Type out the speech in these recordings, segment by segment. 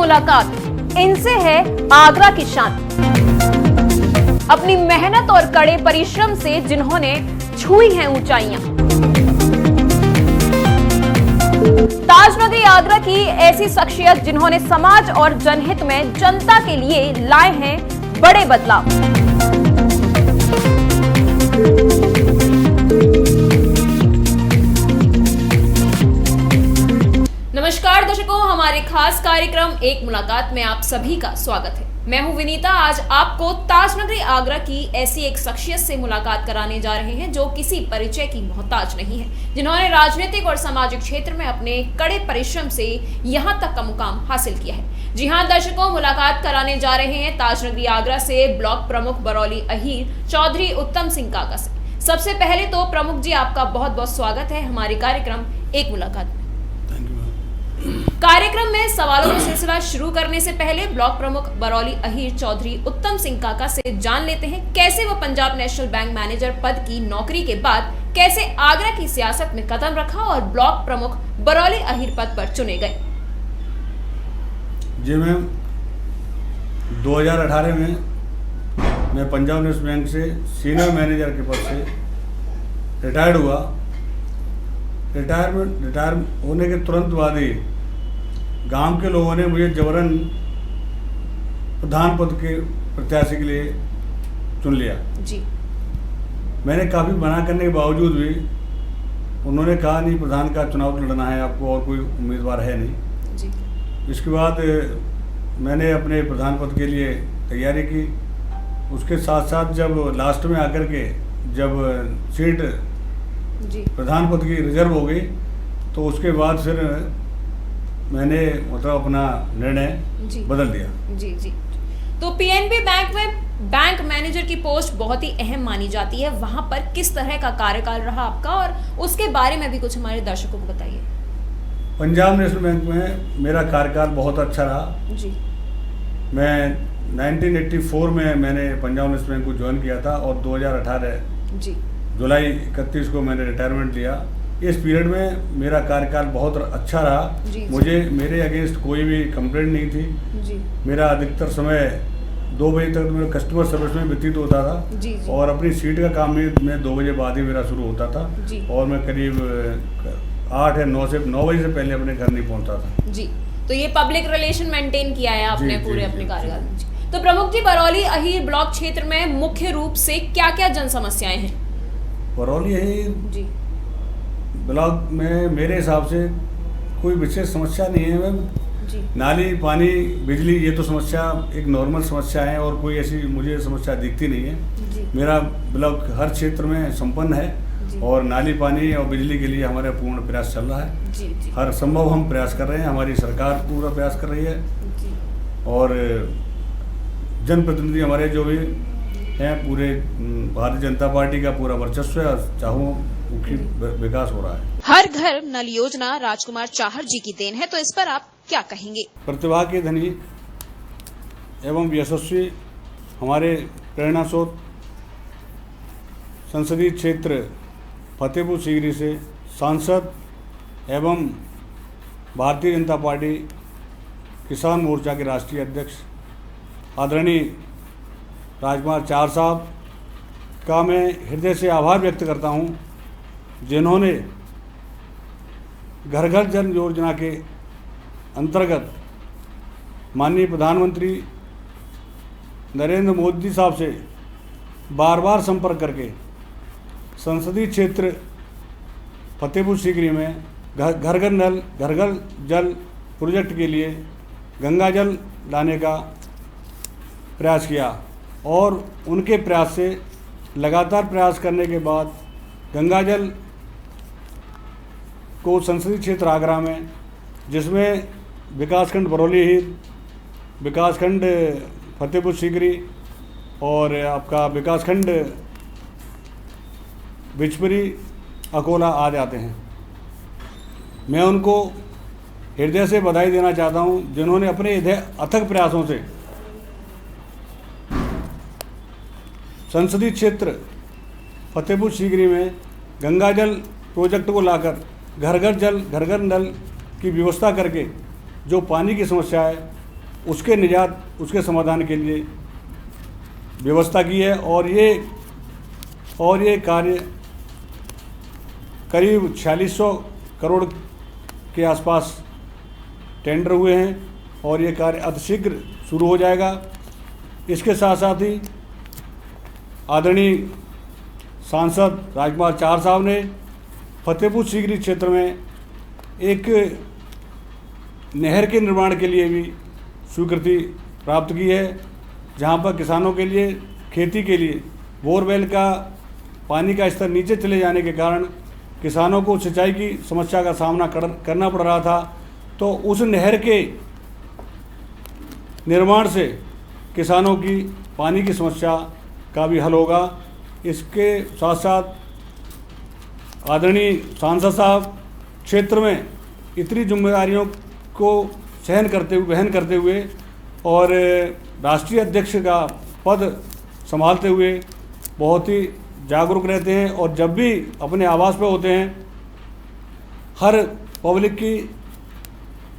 मुलाकात, इनसे है आगरा की शान। अपनी मेहनत और कड़े परिश्रम से जिन्होंने छुई हैं ऊंचाइयां। ताजनगरी आगरा की ऐसी शख्सियत जिन्होंने समाज और जनहित में जनता के लिए लाए हैं बड़े बदलाव। नमस्कार दर्शकों, हमारे खास कार्यक्रम एक मुलाकात में आप सभी का स्वागत है। मैं हूं विनीता। आज आपको ताजनगरी आगरा की ऐसी एक शख्सियत से मुलाकात कराने जा रहे हैं जो किसी परिचय की मोहताज नहीं है, जिन्होंने राजनीतिक और सामाजिक क्षेत्र में अपने कड़े परिश्रम से यहां तक का मुकाम हासिल किया है। जी हां दर्शकों, मुलाकात कराने जा रहे हैं ताजनगरी आगरा से ब्लॉक प्रमुख बरौली अहीर चौधरी उत्तम सिंह काका से। सबसे पहले तो प्रमुख जी, आपका बहुत बहुत स्वागत है हमारे कार्यक्रम एक मुलाकात में। कार्यक्रम में सवालों का सिलसिला शुरू करने से पहले ब्लॉक प्रमुख बरौली अहीर चौधरी उत्तम सिंह काका से जान लेते हैं कैसे वो पंजाब नेशनल बैंक मैनेजर पद की नौकरी के बाद कैसे आगरा की सियासत में कदम रखा और ब्लॉक प्रमुख बरौली अहीर पद पर चुने गए। जी मैम, 2018 में मैं पंजाब नेशनल बैंक से सीनियर मैनेजर के पद से रिटायर्ड हुआ। रिटायर होने के तुरंत बाद ही गांव के लोगों ने मुझे जबरन प्रधान पद के प्रत्याशी के लिए चुन लिया जी। मैंने काफ़ी मना करने के बावजूद भी उन्होंने कहा नहीं, प्रधान का चुनाव लड़ना है आपको, और कोई उम्मीदवार है नहीं जी। इसके बाद मैंने अपने प्रधान पद के लिए तैयारी की। उसके साथ साथ जब लास्ट में आकर के जब सीट जी प्रधान पद की रिजर्व हो गई तो उसके बाद फिर मैंने मतलब अपना निर्णय बदल दिया। जी जी। तो पीएनबी बैंक में बैंक मैनेजर की पोस्ट बहुत ही अहम मानी जाती है, वहां पर किस तरह का कार्यकाल रहा आपका और उसके बारे में भी कुछ हमारे दर्शकों को बताइए। पंजाब नेशनल बैंक में मेरा कार्यकाल बहुत अच्छा रहा जी। मैं 1984 में मैंने पंजाब नेशनल बैंक को ज्वाइन किया था और 2018 जी जुलाई 31 को मैंने रिटायरमेंट लिया। इस पीरियड में मेरा कार्यकाल बहुत अच्छा रहा। जी, मुझे मेरे अगेंस्ट कोई भी कंप्लेंट नहीं थी जी। मेरा अधिकतर समय 2 बजे तक मेरा कस्टमर सर्विस में व्यतीत होता था जी, जी। और अपनी सीट का काम भी मैं 2 बजे बाद ही मेरा शुरू होता था जी। और मैं करीब 8 या 9 बजे से पहले अपने घर नहीं पहुंचता था। जी, तो ये पब्लिक रिलेशन मेंटेन किया है आपने जी, पूरे जी, अपने जी, कार्यकाल में। जी। तो प्रमुख जी, बरौली अहीर ब्लॉक क्षेत्र में मुख्य रूप से क्या क्या जन समस्याएं हैं? बरौली अहीर जी ब्लॉक में मेरे हिसाब से कोई विशेष समस्या नहीं है मैम। जी नाली, पानी, बिजली, ये तो समस्या एक नॉर्मल समस्या है और कोई ऐसी मुझे समस्या दिखती नहीं है। जी मेरा ब्लॉक हर क्षेत्र में संपन्न है जी। और नाली, पानी और बिजली के लिए हमारा पूर्ण प्रयास चल रहा है। जी जी हर संभव हम प्रयास कर रहे हैं, हमारी सरकार पूरा प्रयास कर रही है जी। और जनप्रतिनिधि हमारे जो भी हैं पूरे भारतीय जनता पार्टी का पूरा वर्चस्व है, चाहूँ मुख्य विकास हो रहा है। हर घर नल योजना राजकुमार चाहर जी की देन है, तो इस पर आप क्या कहेंगे? प्रतिभा के धनी एवं यशस्वी हमारे प्रेरणा स्रोत संसदीय क्षेत्र फतेहपुर सीकरी से सांसद एवं भारतीय जनता पार्टी किसान मोर्चा के राष्ट्रीय अध्यक्ष आदरणीय राजकुमार चाहर साहब का मैं हृदय से आभार व्यक्त करता हूं, जिन्होंने घर घर जल योजना के अंतर्गत माननीय प्रधानमंत्री नरेंद्र मोदी साहब से बार बार संपर्क करके संसदीय क्षेत्र फतेहपुर सीकरी में घर घर जल प्रोजेक्ट के लिए गंगा जल लाने का प्रयास किया और उनके प्रयास से लगातार प्रयास करने के बाद गंगा जल को संसदीय क्षेत्र आगरा में, जिसमें विकासखंड बरौली अहीर, विकासखंड फतेहपुर सीकरी और आपका विकासखंड बिचपरी, अकोला आ जाते हैं। मैं उनको हृदय से बधाई देना चाहता हूं, जिन्होंने अपने अथक प्रयासों से संसदीय क्षेत्र फतेहपुर सीकरी में गंगा जल प्रोजेक्ट को लाकर घर घर नल की व्यवस्था करके जो पानी की समस्या है उसके निजात, उसके समाधान के लिए व्यवस्था की है। और ये कार्य करीब 4600 करोड़ के आसपास टेंडर हुए हैं और ये कार्य अतिशीघ्र शुरू हो जाएगा। इसके साथ साथ ही आदरणीय सांसद राजकुमार चार साहब ने फतेहपुर सीकरी क्षेत्र में एक नहर के निर्माण के लिए भी स्वीकृति प्राप्त की है, जहां पर किसानों के लिए, खेती के लिए बोरवेल का पानी का स्तर नीचे चले जाने के कारण किसानों को सिंचाई की समस्या का सामना करना पड़ रहा था। तो उस नहर के निर्माण से किसानों की पानी की समस्या का भी हल होगा। इसके साथ साथ आदरणीय सांसद साहब क्षेत्र में इतनी जिम्मेदारियों को वहन करते हुए और राष्ट्रीय अध्यक्ष का पद संभालते हुए बहुत ही जागरूक रहते हैं और जब भी अपने आवास पर होते हैं हर पब्लिक की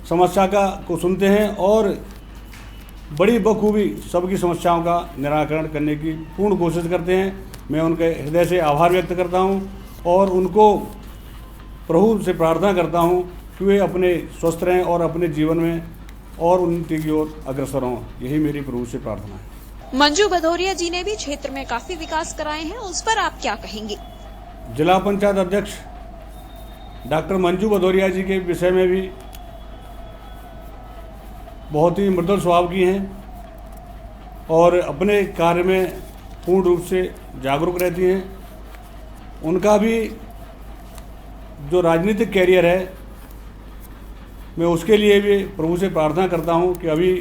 समस्या को सुनते हैं और बड़ी बखूबी सबकी समस्याओं का निराकरण करने की पूर्ण कोशिश करते हैं। मैं उनके हृदय से आभार व्यक्त करता हूं और उनको प्रभु से प्रार्थना करता हूं कि वे अपने स्वस्थ रहें और अपने जीवन में और उन्नति की ओर अग्रसर हों। यही मेरी प्रभु से प्रार्थना है। मंजू भदौरिया जी ने भी क्षेत्र में काफी विकास कराए हैं, उस पर आप क्या कहेंगे? जिला पंचायत अध्यक्ष डॉक्टर मंजू भदौरिया जी के विषय में भी बहुत ही मृदुल स्वभाव की हैं और अपने कार्य में पूर्ण रूप से जागरूक रहती हैं। उनका भी जो राजनीतिक कैरियर है, मैं उसके लिए भी प्रभु से प्रार्थना करता हूं कि अभी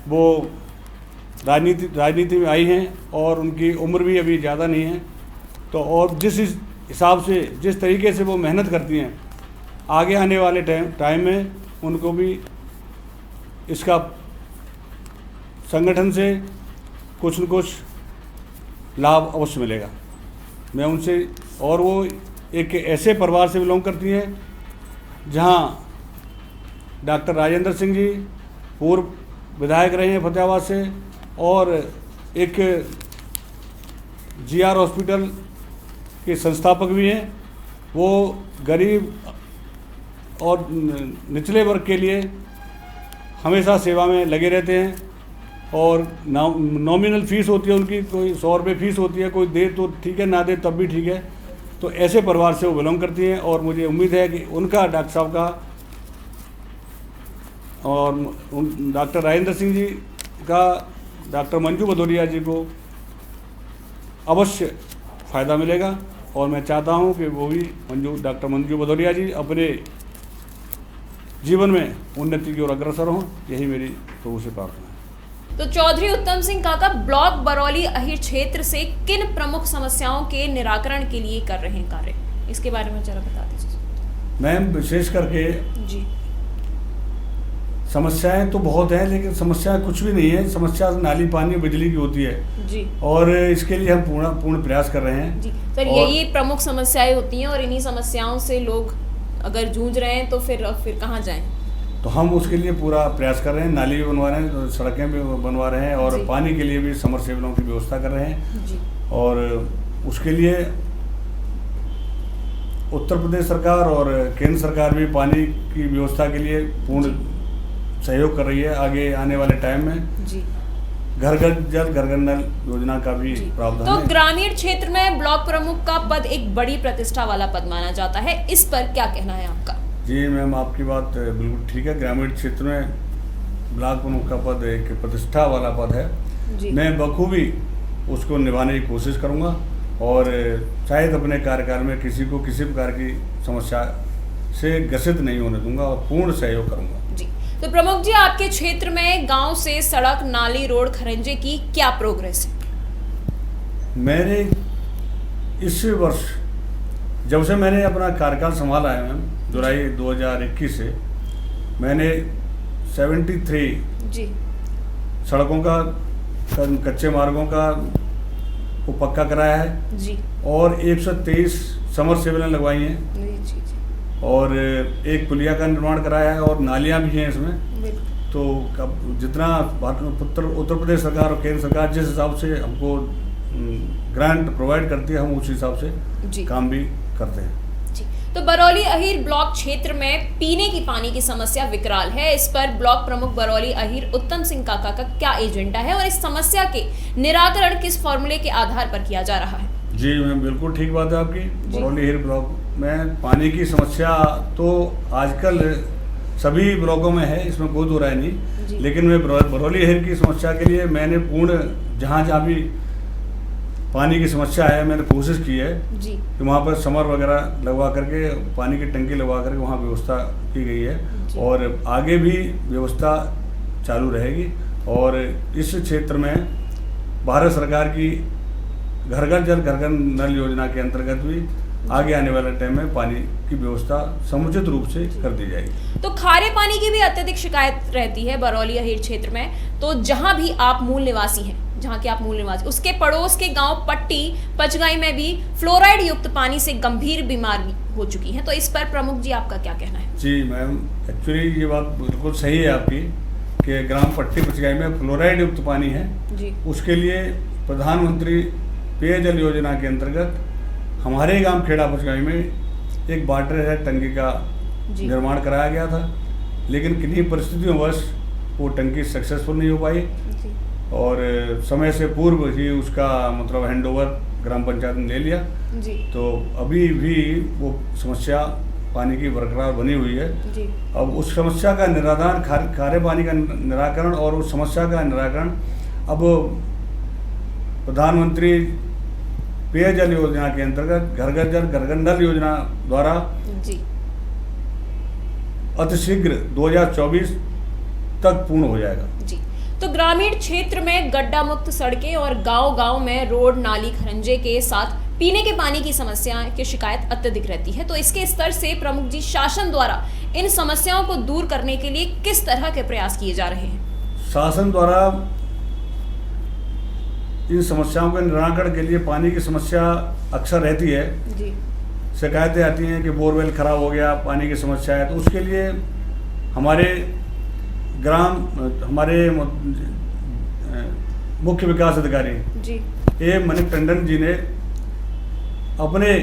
वो राजनीति में आई हैं और उनकी उम्र भी अभी ज़्यादा नहीं है। तो और जिस हिसाब से, जिस तरीके से वो मेहनत करती हैं, आगे आने वाले टाइम में उनको भी इसका संगठन से कुछ न कुछ लाभ अवश्य मिलेगा। मैं उनसे, और वो एक ऐसे परिवार से बिलोंग करती हैं जहां डॉक्टर राजेंद्र सिंह जी पूर्व विधायक रहे हैं फतेहाबाद से और एक जीआर हॉस्पिटल के संस्थापक भी हैं। वो गरीब और निचले वर्ग के लिए हमेशा सेवा में लगे रहते हैं और नॉमिनल फ़ीस होती है उनकी, कोई 100 रुपये फ़ीस होती है, कोई दे तो ठीक है, ना दे तब भी ठीक है। तो ऐसे परिवार से वो बिलोंग करती हैं और मुझे उम्मीद है कि उनका, डॉक्टर साहब का और डॉक्टर राजेंद्र सिंह जी का, डॉक्टर मंजू भदौरिया जी को अवश्य फ़ायदा मिलेगा। और मैं चाहता हूं कि वो भी डॉक्टर मंजू भदौरिया जी अपने जीवन में उन्नति की ओर अग्रसर हों। यही मेरी प्रभु से प्रार्थना है। तो चौधरी उत्तम सिंह काका ब्लॉक बरौली अहिर क्षेत्र से किन प्रमुख समस्याओं के निराकरण के लिए कर रहे हैं कार्य, इसके बारे में जरा बता दीजिए। मैम, विशेष करके जी, समस्याएं तो बहुत हैं, लेकिन समस्या कुछ भी नहीं है। समस्या नाली, पानी, बिजली की होती है जी, और इसके लिए हम पूर्ण प्रयास कर रहे हैं जी। सर, यही प्रमुख समस्याएं होती हैं और इन्हीं समस्याओं से लोग अगर जूझ रहे हैं तो फिर कहाँ जाएं? तो हम उसके लिए पूरा प्रयास कर रहे हैं। नाली भी बनवा रहे हैं, सड़कें भी बनवा रहे हैं और पानी के लिए भी समरसेबलों की व्यवस्था कर रहे हैं जी। और उसके लिए उत्तर प्रदेश सरकार और केंद्र सरकार भी पानी की व्यवस्था के लिए पूर्ण सहयोग कर रही है। आगे आने वाले टाइम में जी, घर घर जल, घर घर नल योजना का भी प्रावधान तो है। ग्रामीण क्षेत्र में ब्लॉक प्रमुख का पद एक बड़ी प्रतिष्ठा वाला पद माना जाता है, इस पर क्या कहना है आपका? जी मैम, आपकी बात बिल्कुल ठीक है। ग्रामीण क्षेत्र में ब्लॉक प्रमुख का पद एक प्रतिष्ठा वाला पद है जी। मैं बखूबी उसको निभाने की कोशिश करूंगा और शायद अपने कार्यकाल में किसी को किसी प्रकार की समस्या से ग्रसित नहीं होने दूंगा और पूर्ण सहयोग करूंगा जी। तो प्रमुख जी, आपके क्षेत्र में गांव से सड़क, नाली, रोड, खरंजे की क्या प्रोग्रेस है? मेरे इस वर्ष जब से मैंने अपना कार्यकाल संभाला है मैम, जुलाई 2021 से, मैंने 73 जी सड़कों का, कच्चे मार्गों का को पक्का कराया है जी और 123 समरसेबलें लगवाई हैं जी जी और एक पुलिया का निर्माण कराया है और नालियां भी हैं इसमें। बिल्कुल। तो जितना उत्तर प्रदेश सरकार और केंद्र सरकार जिस हिसाब से हमको ग्रांट प्रोवाइड करती है, हम उस हिसाब से जी काम भी करते हैं। जी। तो बरौली अहीर ब्लॉक क्षेत्र में पीने की पानी की समस्या विकराल है। इस पर ब्लॉक प्रमुख बरौली अहीर उत्तम सिंह काका का क्या एजेंडा है और इस समस्या के निराकरण किस फॉर्मूले के आधार पर किया जा रहा है? जी मैम, बिल्कुल ठीक बात है आपकी। बरौली अहीर ब्लॉक में पानी की समस्या तो आजकल सभी ब्लॉकों में है, इसमें कोई दो राय नहीं। लेकिन मैं बरौली अहीर की समस्या के लिए मैंने पूर्ण जहाँ भी पानी की समस्या है, मैंने कोशिश की है जी कि वहाँ पर समर वगैरह लगवा करके, पानी की टंकी लगवा करके वहाँ व्यवस्था की गई है और आगे भी व्यवस्था चालू रहेगी। और इस क्षेत्र में भारत सरकार की घर घर जल घर घर नल योजना के अंतर्गत भी आगे आने वाले टाइम में पानी की व्यवस्था समुचित रूप से कर दी जाएगी। तो खारे पानी की भी अत्यधिक शिकायत रहती है बरौली अहीर क्षेत्र में। तो जहां भी आप मूल निवासी हैं, जहां के आप मूल निवासी, उसके पड़ोस के गांव पट्टी पचगाई में भी फ्लोराइड युक्त पानी से गंभीर बीमारी हो चुकी है। तो इस पर प्रमुख जी आपका क्या कहना है? जी मैम, एक्चुअली ये बात बिल्कुल सही है आपकी कि ग्राम पट्टी पचगाई में फ्लोराइड युक्त पानी है जी। उसके लिए प्रधानमंत्री पेयजल योजना के अंतर्गत हमारे गांव खेड़ा पचगाई में एक वाटर है टंकी का निर्माण कराया गया था, लेकिन किन्हीं परिस्थितियों वश वो टंकी सक्सेसफुल नहीं हो पाई और समय से पूर्व ही उसका मतलब हैंडओवर ग्राम पंचायत ने ले लिया जी। तो अभी भी वो समस्या पानी की बरकरार बनी हुई है जी। अब उस समस्या का निराकरण, खारे पानी का निराकरण और उस समस्या का निराकरण अब प्रधानमंत्री पेयजल योजना के अंतर्गत घर घर जल घर घर नल योजना द्वारा जी अतिशीघ्र 2024 तक पूर्ण हो जाएगा। जी। तो ग्रामीण क्षेत्र में गड्ढा मुक्त सड़कें और गांव-गांव में रोड नाली खरंजे के साथ पीने के पानी की समस्या की शिकायत अत्यधिक रहती है। तो इसके स्तर से प्रमुख जी शासन द्वारा इन समस्याओं को दूर करने के लिए किस तरह के प्रयास किए जा रहे हैं? शासन द्वारा इन समस्याओं के निराकरण के लिए पानी की समस्या अक्सर रहती है जी। शिकायतें आती हैं कि बोरवेल खराब हो गया, पानी की समस्या है, तो उसके लिए हमारे मुख्य विकास अधिकारी जी ए मनिक टंडन जी ने अपने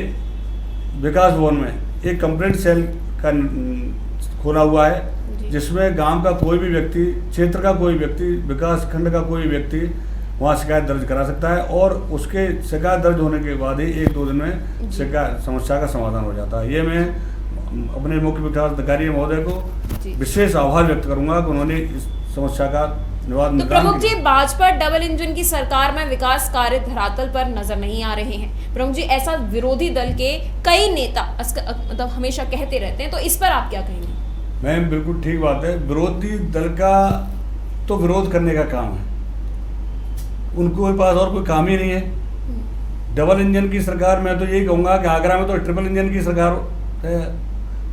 विकास भवन में एक कंप्लेंट सेल का खोला हुआ है जिसमें गांव का कोई भी व्यक्ति, क्षेत्र का कोई व्यक्ति, विकास खंड का कोई व्यक्ति वहाँ शिकायत दर्ज करा सकता है और उसके शिकायत दर्ज होने के बाद ही 1-2 दिन में शिकायत समस्या का समाधान हो जाता है। ये मैं अपने मुख्य विकास अधिकारी महोदय को विशेष आभार व्यक्त करूंगा कि उन्होंने इस समस्या का निवारण। तो प्रमुख जी, भाजपा डबल इंजन की सरकार में विकास कार्य धरातल पर नजर नहीं आ रहे हैं। प्रमुख जी, ऐसा विरोधी दल के कई नेता मतलब हमेशा कहते रहते हैं, तो इस पर आप क्या कहेंगे? मैम बिल्कुल ठीक बात है। विरोधी दल का तो विरोध करने का काम है, उनको पास और कोई काम ही नहीं है। डबल इंजन की सरकार, मैं तो यही कहूँगा कि आगरा में तो ट्रिपल इंजन की सरकार है,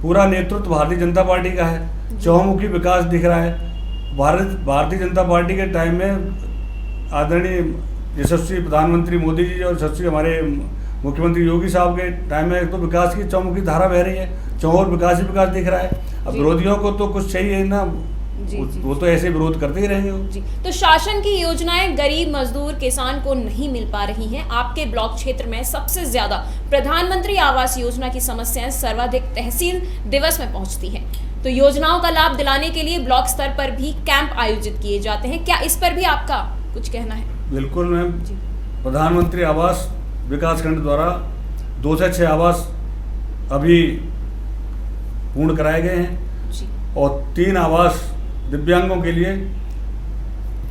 पूरा नेतृत्व भारतीय जनता पार्टी का है, चौमुखी विकास दिख रहा है। भारतीय जनता पार्टी के टाइम में आदरणीय यशस्वी प्रधानमंत्री मोदी जी और यशस्वी हमारे मुख्यमंत्री योगी साहब के टाइम में तो विकास की चौमुखी धारा बह रही है, चौर विकास ही विकास दिख रहा है। अब विरोधियों को तो कुछ चाहिए ना, वो तो ऐसे विरोध करते ही रहेंगे जी। तो शासन की योजनाएं गरीब मजदूर किसान को नहीं मिल पा रही हैं। आपके ब्लॉक क्षेत्र में सबसे ज्यादा प्रधानमंत्री आवास योजना की समस्याएं सर्वाधिक तहसील दिवस में पहुंचती हैं। तो योजनाओं का लाभ दिलाने के लिए ब्लॉक स्तर पर भी कैंप आयोजित किए जाते हैं, क्या इस पर भी आपका कुछ कहना है? बिल्कुल मैम, प्रधानमंत्री आवास विकास खंड द्वारा 2 से 6 आवास अभी पूर्ण कराए गए हैं और 3 आवास दिव्यांगों के लिए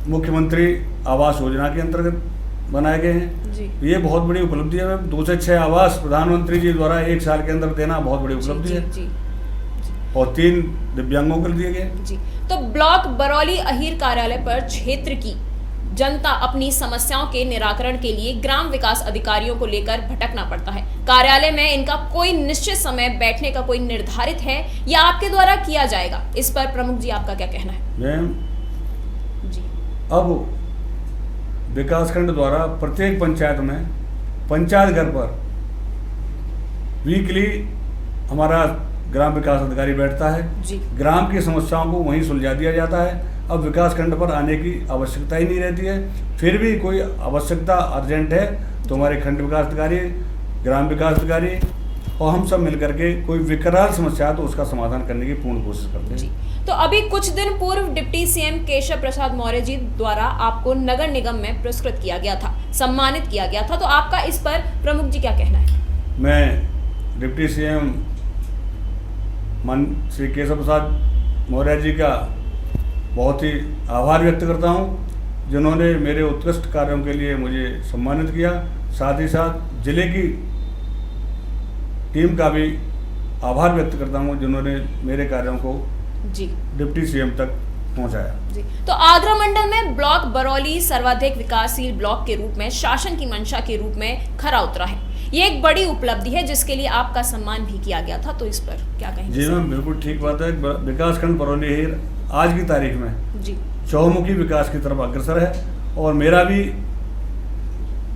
मुख्यमंत्री आवास योजना के अंतर्गत बनाए गए हैं। ये बहुत बड़ी उपलब्धि है। 2 से 6 आवास प्रधानमंत्री जी द्वारा 1 साल के अंदर देना बहुत बड़ी उपलब्धि है और 3 दिव्यांगों को दिए गए जी। तो ब्लॉक बरौली अहीर कार्यालय पर क्षेत्र की जनता अपनी समस्याओं के निराकरण के लिए ग्राम विकास अधिकारियों को लेकर भटकना पड़ता है। कार्यालय में इनका कोई निश्चित समय बैठने का कोई निर्धारित है या आपके द्वारा किया जाएगा? इस पर प्रमुख जी आपका क्या कहना है? मैम जी, अब विकास खंड द्वारा प्रत्येक पंचायत में पंचायत घर पर वीकली हमारा ग्राम विकास अधिकारी बैठता है, जी। ग्राम की समस्याओं को वहीं सुलझा दिया जाता है। अब विकास खंड पर आने की आवश्यकता ही नहीं रहती है। फिर भी कोई आवश्यकता अर्जेंट है तो हमारे खंड विकास अधिकारी, ग्राम विकास अधिकारी और हम सब मिलकर के कोई विकराल समस्या है तो उसका समाधान करने की पूर्ण कोशिश करते जी। हैं। तो अभी कुछ दिन पूर्व डिप्टी सीएम केशव प्रसाद मौर्य जी द्वारा आपको नगर निगम में पुरस्कृत किया गया था, सम्मानित किया गया था, तो आपका इस पर प्रमुख जी क्या कहना है? मैं डिप्टी सीएम श्री केशव प्रसाद मौर्य जी का बहुत ही आभार व्यक्त करता हूं, जिन्होंने मेरे उत्कृष्ट कार्यों के लिए मुझे सम्मानित किया। साथ ही साथ जिले की टीम का भी आभार व्यक्त करता हूं, जिन्होंने मेरे कार्यों को जी डिप्टी सीएम तक पहुंचाया। जी। तो आगरा मंडल में ब्लॉक बरौली सर्वाधिक विकासशील ब्लॉक के रूप में शासन की मंशा के रूप में खरा उतरा है। ये एक बड़ी उपलब्धि है जिसके लिए आपका सम्मान भी किया गया था, तो इस पर क्या कहेंगे? जी मैम, बिल्कुल ठीक बात है। विकासखंड बरौली हिर आज की तारीख में जी चौमुखी विकास की तरफ अग्रसर है और मेरा भी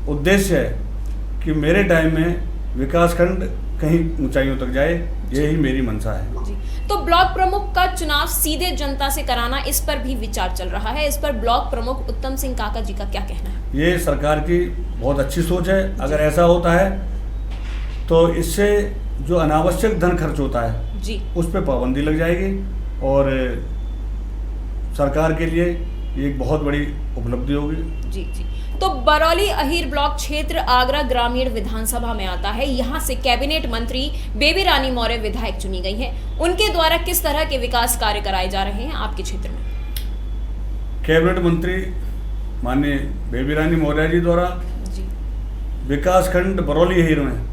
उद्देश्य है कि मेरे टाइम में विकासखंड कहीं ऊंचाइयों तक जाए, यही मेरी मंशा है। जी। तो ब्लॉक प्रमुख का चुनाव सीधे जनता से कराना, इस पर भी विचार चल रहा है। इस पर ब्लॉक प्रमुख उत्तम सिंह काका जी का क्या कहना है? ये सरकार की बहुत अच्छी सोच है। अगर ऐसा होता है तो इससे जो अनावश्यक धन खर्च होता है जी उस पर पाबंदी लग जाएगी और सरकार के लिए ये एक बहुत बड़ी उपलब्धि होगी। जी जी। तो बरौली अहीर ब्लॉक क्षेत्र आगरा ग्रामीण विधानसभा में आता है। यहाँ से कैबिनेट मंत्री बेबी रानी मौर्य विधायक चुनी गई हैं। उनके द्वारा किस तरह के विकास कार्य कराए जा रहे हैं आपके क्षेत्र में? कैबिनेट मंत्री माननीय बेबी रानी मौर्य जी द्वारा जी विकासखंड बरौली अहीर में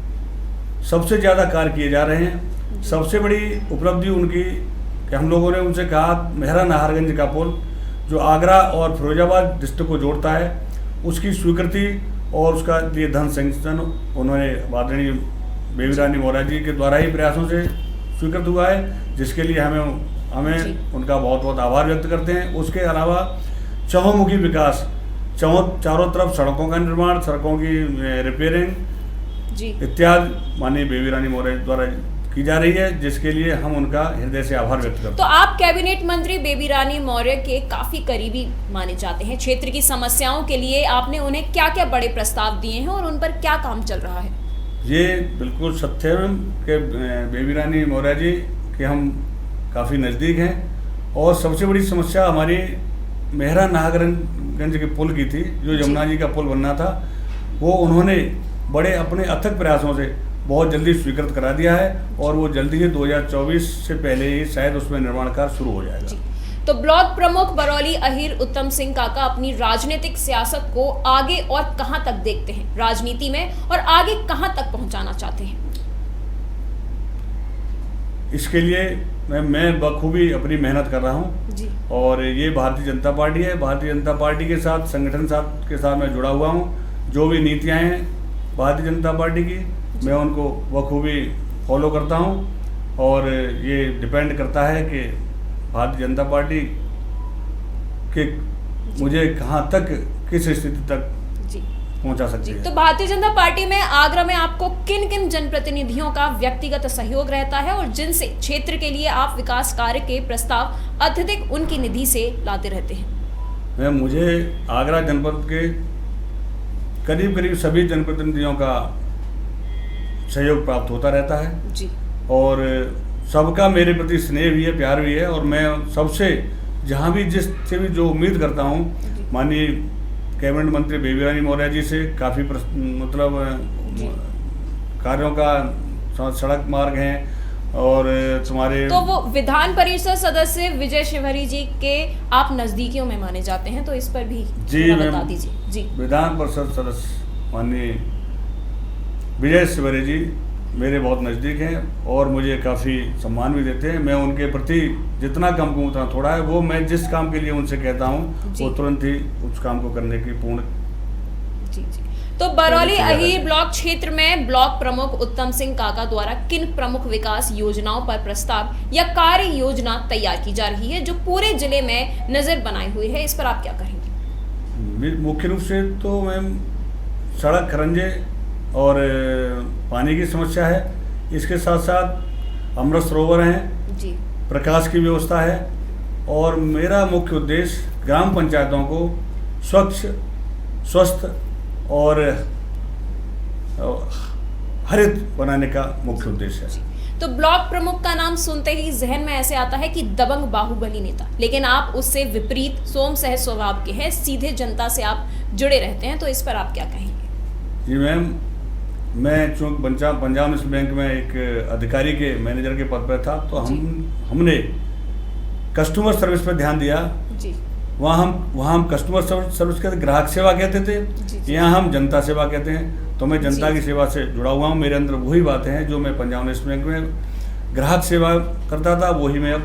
सबसे ज़्यादा कार्य किए जा रहे हैं। सबसे बड़ी उपलब्धि उनकी कि हम लोगों ने उनसे कहा मेहरा नाहरगंज का पुल जो आगरा और फिरोजाबाद डिस्ट्रिक्ट को जोड़ता है उसकी स्वीकृति और उसका लिए धन सैंक्शन उन्होंने आदरणीय बेबी रानी मौर्य जी के द्वारा ही प्रयासों से स्वीकृत हुआ है, जिसके लिए हमें उनका बहुत बहुत आभार व्यक्त करते हैं। उसके अलावा चहुमुखी विकास, चारों तरफ सड़कों का निर्माण, सड़कों की रिपेयरिंग जी इत्यादि माननीय बेबी रानी मौर्य द्वारा की जा रही है, जिसके लिए हम उनका हृदय से आभार व्यक्त करते हैं। तो आप कैबिनेट मंत्री बेबी रानी मौर्य के काफी करीबी माने जाते हैं। क्षेत्र की समस्याओं के लिए आपने उन्हें क्या क्या बड़े प्रस्ताव दिए हैं और उन पर क्या काम चल रहा है? ये बिल्कुल सत्य है कि बेबी रानी मौर्य जी के हम काफ़ी नज़दीक हैं और सबसे बड़ी समस्या हमारी मेहरा नाहरगंज के पुल की थी, जो यमुना जी का पुल बनना था, वो उन्होंने बड़े अपने अथक प्रयासों से बहुत जल्दी स्वीकृत करा दिया है और वो जल्दी ही 2024 से पहले ही शायद उसमें निर्माण कार्य शुरू हो जाएगा। तो ब्लॉक प्रमुख बरौली अहीर उत्तम सिंह काका अपनी राजनीतिक सियासत को आगे और कहां तक देखते हैं राजनीति में, और आगे कहां तक पहुंचाना चाहते हैं? इसके लिए मैं बखूबी अपनी मेहनत कर रहा हूँ जी। और ये भारतीय जनता पार्टी है। भारतीय जनता पार्टी के साथ संगठन के साथ मैं जुड़ा हुआ हूँ। जो भी नीतियाँ हैं भारतीय जनता पार्टी की, मैं उनको बखूबी फॉलो करता हूँ और ये डिपेंड करता है कि भारतीय जनता पार्टी के मुझे कहाँ तक, किस स्थिति तक जी पहुँचा सकती है। तो भारतीय जनता पार्टी में आगरा में आपको किन किन जनप्रतिनिधियों का व्यक्तिगत सहयोग रहता है और जिनसे क्षेत्र के लिए आप विकास कार्य के प्रस्ताव अत्यधिक उनकी निधि से लाते रहते हैं? मुझे आगरा जनपद के करीब सभी जनप्रतिनिधियों का सहयोग प्राप्त होता रहता है जी। और सबका मेरे प्रति स्नेह भी है, प्यार भी है और मैं सबसे जहाँ भी जिससे भी जो उम्मीद करता हूँ माननीय कैबिनेट मंत्री बेबी रानी मौर्य जी से काफ़ी मतलब कार्यों का सड़क मार्ग हैं और तुम्हारे तो वो विधान परिषद सदस्य विजय शिवहरी जी के आप नजदीकियों में माने जाते हैं, तो इस पर भी जी बता दीजिए। जी। विधान परिषद सदस्य माननीय विजय शिवहरी जी मेरे बहुत नज़दीक हैं और मुझे काफ़ी सम्मान भी देते हैं। मैं उनके प्रति जितना कम कहूँ उतना थोड़ा है। वो मैं जिस काम के लिए उनसे कहता हूँ वो तुरंत ही उस काम को करने की पूर्ण जी। तो बरौली अहीर ब्लॉक क्षेत्र में ब्लॉक प्रमुख उत्तम सिंह काका द्वारा किन प्रमुख विकास योजनाओं पर प्रस्ताव या कार्य योजना तैयार की जा रही है जो पूरे जिले में नजर बनाए हुए है, इस पर आप क्या कहेंगे? मुख्य रूप से तो मैम सड़क खरंजे और पानी की समस्या है। इसके साथ साथ अमृत सरोवर हैं, जी प्रकाश की व्यवस्था है, और मेरा मुख्य उद्देश्य ग्राम पंचायतों को स्वच्छ, स्वस्थ और हरित बनाने का मुख्य उद्देश्य है। तो ब्लॉक प्रमुख का नाम सुनते ही जहन में ऐसे आता है कि दबंग बाहुबली नेता, लेकिन आप उससे विपरीत सोम सहज स्वभाव के हैं, सीधे जनता से आप जुड़े रहते हैं, तो इस पर आप क्या कहेंगे? जी मैम, मैं चूँकि पंजाब नेशनल बैंक में एक अधिकारी के मैनेजर के पद पर था, तो हमने कस्टमर सर्विस पर ध्यान दिया। जी वहाँ हम कस्टमर सर्विस कहते, ग्राहक सेवा कहते थे, यहाँ हम जनता सेवा कहते हैं। तो मैं जनता की सेवा से जुड़ा हुआ हूँ। मेरे अंदर वही बातें हैं जो मैं पंजाब नेशनल बैंक में ग्राहक सेवा करता था, वही मैं अब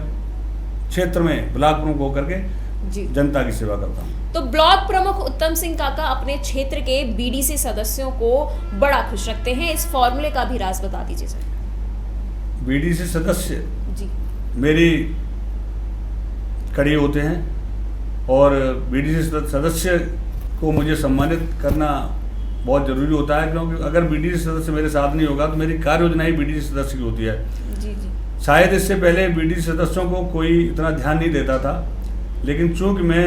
क्षेत्र में ब्लॉक प्रमुख होकर के जनता की सेवा करता हूँ। तो ब्लॉक प्रमुख उत्तम सिंह काका अपने क्षेत्र के बीडीसी सदस्यों को बड़ा खुश रखते हैं, इस फॉर्मूले का भी राज बता दीजिए सर। बीडीसी सदस्य जी मेरी कड़ी होते हैं, और बीडीसी सदस्य को मुझे सम्मानित करना बहुत ज़रूरी होता है, क्योंकि अगर बीडीसी सदस्य मेरे साथ नहीं होगा तो मेरी कार्य योजना ही बीडीसी सदस्य की होती है। जी जी शायद इससे पहले बीडीसी सदस्यों को कोई इतना ध्यान नहीं देता था, लेकिन चूंकि मैं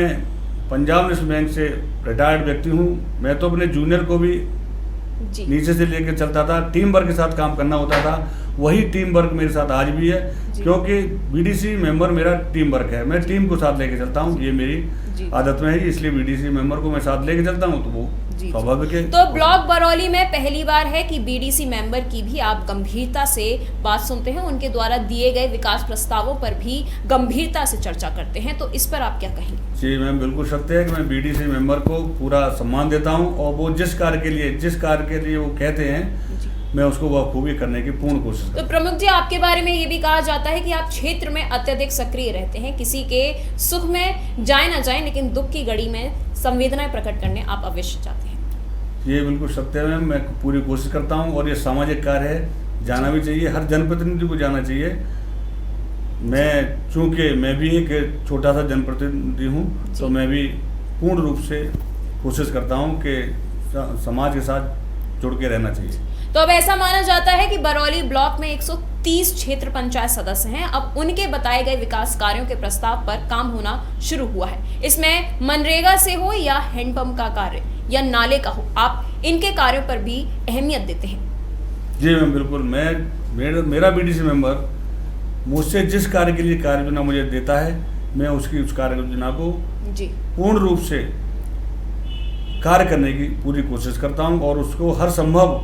पंजाब नेशनल बैंक से रिटायर्ड व्यक्ति हूँ, मैं तो अपने जूनियर को भी नीचे से लेकर चलता था, टीम वर्क के साथ काम करना होता था। वही टीम वर्क मेरे साथ आज भी है, क्योंकि बीडीसी मेंबर मेरा टीम वर्क है, मैं टीम को साथ लेके चलता हूँ, ये मेरी आदत में है, इसलिए बीडीसी मेंबर को मैं साथ लेके चलता हूँ, तो वो स्वाभाविक है। तो ब्लॉक बरौली में पहली बार है कि बीडीसी मेंबर की भी आप गंभीरता से बात सुनते हैं, उनके द्वारा दिए गए विकास प्रस्तावों पर भी गंभीरता से चर्चा करते हैं, तो इस पर आप क्या कहेंगे? जी मैम, बिल्कुल सत्य है कि मैं बीडीसी मेंबर को पूरा सम्मान देता हूँ, और वो जिस कार्य के लिए वो कहते हैं, मैं उसको बखूबी करने की पूर्ण कोशिश करता हूं। तो प्रमुख जी, आपके बारे में ये भी कहा जाता है कि आप क्षेत्र में अत्यधिक सक्रिय रहते हैं, किसी के सुख में जाए ना जाए, लेकिन दुख की घड़ी में संवेदनाएं प्रकट करने आप अवश्य जाते हैं। ये बिल्कुल सत्य है मैम, मैं पूरी कोशिश करता हूँ, और ये सामाजिक कार्य है, जाना भी चाहिए, हर जनप्रतिनिधि को जाना चाहिए। मैं चूँकि मैं भी एक छोटा सा जनप्रतिनिधि हूँ, तो मैं भी पूर्ण रूप से कोशिश करता हूँ कि समाज के साथ जुड़ के रहना चाहिए। तो अब ऐसा माना जाता है कि बरौली ब्लॉक में 130 क्षेत्र पंचायत सदस्य हैं, अब उनके बताए गए विकास कार्यों के प्रस्ताव पर काम होना शुरू हुआ है। इसमें मनरेगा से हो या हैंडपंप का कार्य या नाले का हो, आप इनके कार्यों पर भी अहमियत देते हैं। जी मैम, बिल्कुल। मेरा बीडीसी मेंबर मुझसे जिस कार्य के लिए कार्य योजना मुझे देता है, मैं उस कार्य योजना को पूर्ण रूप से कार्य करने की पूरी कोशिश करता हूं, और उसको हर संभव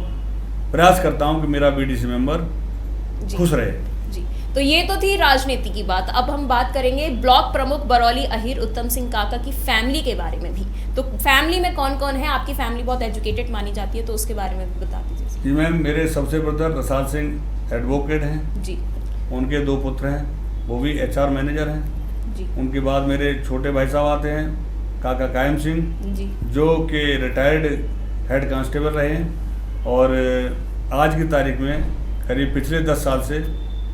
प्रयास करता हूं कि मेरा बीडीसी मेंबर खुश रहे। जी, तो ये तो थी राजनीति की बात। अब हम बात करेंगे ब्लॉक प्रमुख बरौली अहीर उत्तम सिंह काका की फैमिली के बारे में भी। तो फैमिली में कौन कौन है? आपकी फैमिली बहुत एजुकेटेड मानी जाती है, तो उसके बारे में भी बता दीजिए। जी मैम, मेरे सबसे ब्रदर रसाल सिंह एडवोकेट हैं जी, उनके 2 पुत्र हैं, वो भी HR मैनेजर हैं जी। उनके बाद मेरे छोटे भाई साहब आते हैं, काका कायम सिंह जी, जो कि रिटायर्ड हेड कांस्टेबल रहे हैं, और आज की तारीख में करीब पिछले 10 साल से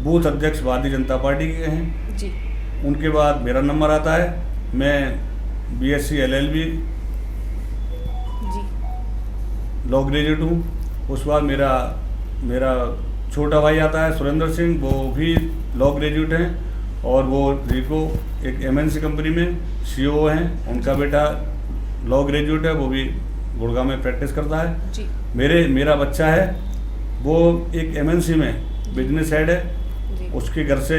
बूथ अध्यक्ष भारतीय जनता पार्टी के हैं जी। उनके बाद मेरा नंबर आता है, मैं BSc LLB लॉ ग्रेजुएट हूँ। उसके बाद मेरा छोटा भाई आता है सुरेंद्र सिंह, वो भी लॉ ग्रेजुएट हैं, और वो रिको एक MNC कंपनी में CEO हैं। उनका बेटा लॉ ग्रेजुएट है, वो भी गुड़गांव में प्रैक्टिस करता है जी। मेरा बच्चा है, वो एक MNC में बिजनेस हेड है, उसके घर से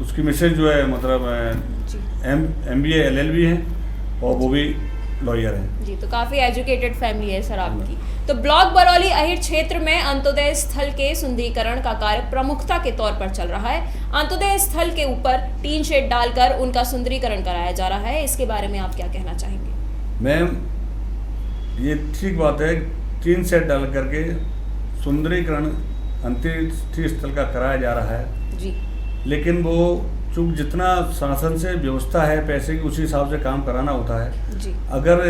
उसकी मिसेज जो है मतलब MBA LLB हैं, और वो भी लॉयर हैं। जी, तो काफ़ी एजुकेटेड फैमिली है सर आपकी। तो ब्लॉक बरौली अहीर क्षेत्र में अंत्योदय स्थल के सुंदरीकरण का कार्य प्रमुखता के तौर पर चल रहा है। अंत्योदय स्थल के ऊपर टीन शेड डालकर उनका सुंदरीकरण कराया जा रहा है, इसके बारे में आप क्या कहना चाहेंगे? मैम, ये ठीक बात है, टीन शेड डाल करके सुंदरीकरण अंत्योदय स्थल का कराया जा रहा है जी, लेकिन वो चूँकि जितना शासन से व्यवस्था है पैसे की, उसी हिसाब से काम कराना होता है जी। अगर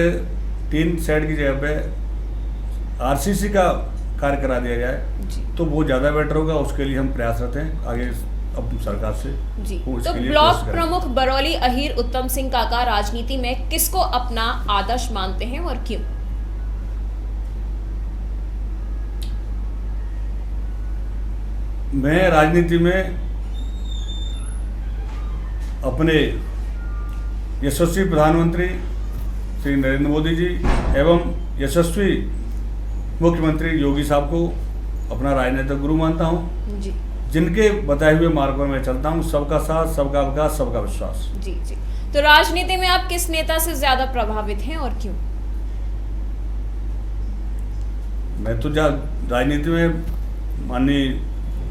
टीन शेड की जगह पे RCC का कार्य करा दिया जाए तो वो ज़्यादा बेटर होगा। उसके लिए हम प्रयासरत हैं आगे अब सरकार से जी। तो ब्लॉक प्रमुख बरौली अहीर उत्तम सिंह काका राजनीति में किसको अपना आदर्श मानते हैं और क्यों? मैं राजनीति में अपने यशस्वी प्रधानमंत्री श्री नरेंद्र मोदी जी एवं यशस्वी मुख्यमंत्री योगी साहब को अपना राजनीतिक गुरु मानता हूँ जी जिनके बताए हुए मार्ग पर मैं चलता हूँ। सबका साथ, सबका विकास, सबका विश्वास। जी जी। तो राजनीति में आप किस नेता से ज्यादा प्रभावित हैं और क्यों? मैं तो राजनीति में माननीय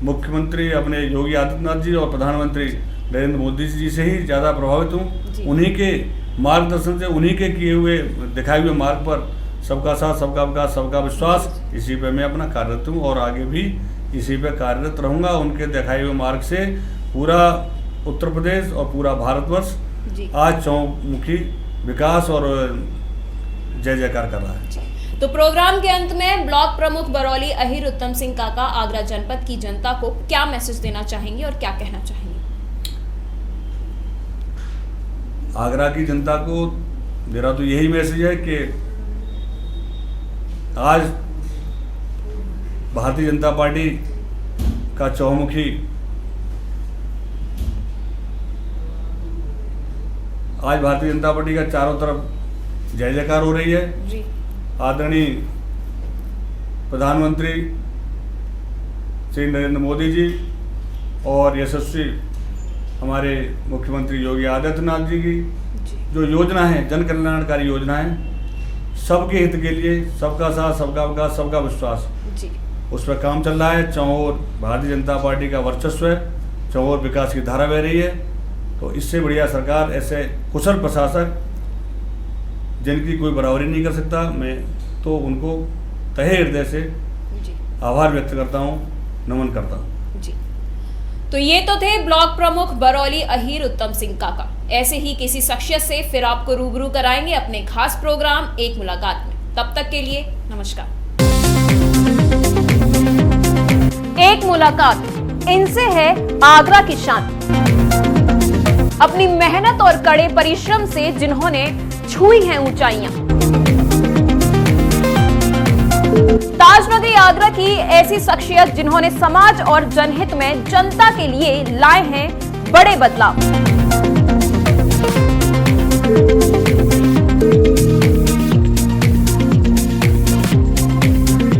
मुख्यमंत्री अपने योगी आदित्यनाथ जी और प्रधानमंत्री नरेंद्र मोदी जी से ही ज़्यादा प्रभावित हूँ। उन्हीं के मार्गदर्शन से, उन्हीं के किए हुए दिखाए हुए मार्ग पर सबका साथ, सबका विकास, सबका विश्वास, इसी पे मैं अपना कार्यरत हूँ और आगे भी इसी पे कार्यरत रहूँगा। उनके दिखाए हुए मार्ग से पूरा उत्तर प्रदेश और पूरा भारतवर्ष आज चौमुखी विकास और जय जयकार कर रहा है। तो प्रोग्राम के अंत में ब्लॉक प्रमुख बरौली अहीर उत्तम सिंह काका आगरा जनपद की जनता को क्या मैसेज देना चाहेंगे और क्या कहना चाहेंगे? आगरा की जनता को मेरा तो यही मैसेज है कि आज भारतीय जनता पार्टी का चौमुखी आज भारतीय जनता पार्टी का चारों तरफ जय जयकार हो रही है जी। आदरणीय प्रधानमंत्री श्री नरेंद्र मोदी जी और यशस्वी हमारे मुख्यमंत्री योगी आदित्यनाथ जी की जो योजना है, जन कल्याणकारी योजना है, सबके हित के लिए, सबका साथ, सबका विकास, सबका विश्वास जी। उस पर काम चल रहा है। चौओर भारतीय जनता पार्टी का वर्चस्व है, चौओर विकास की धारा बह रही है। तो इससे बढ़िया सरकार, ऐसे कुशल प्रशासक जिनकी कोई बराबरी नहीं कर सकता, मैं तो उनको तहे हृदय से आभार व्यक्त करता हूँ, नमन करता हूँ जी। तो ये तो थे ब्लॉक प्रमुख बरौली अहीर उत्तम सिंह काका। ऐसे ही किसी शख्सियत से फिर आपको रूबरू कराएंगे अपने खास प्रोग्राम एक मुलाकात में। तब तक के लिए नमस्कार। एक मुलाकात, इनसे है आगरा की शान। अपनी मेहनत और कड़े परिश्रम से जिन्होंने छुई हैं ऊंचाइयां। ताजनगरी आगरा की ऐसी शख्सियत जिन्होंने समाज और जनहित में जनता के लिए लाए हैं बड़े बदलाव।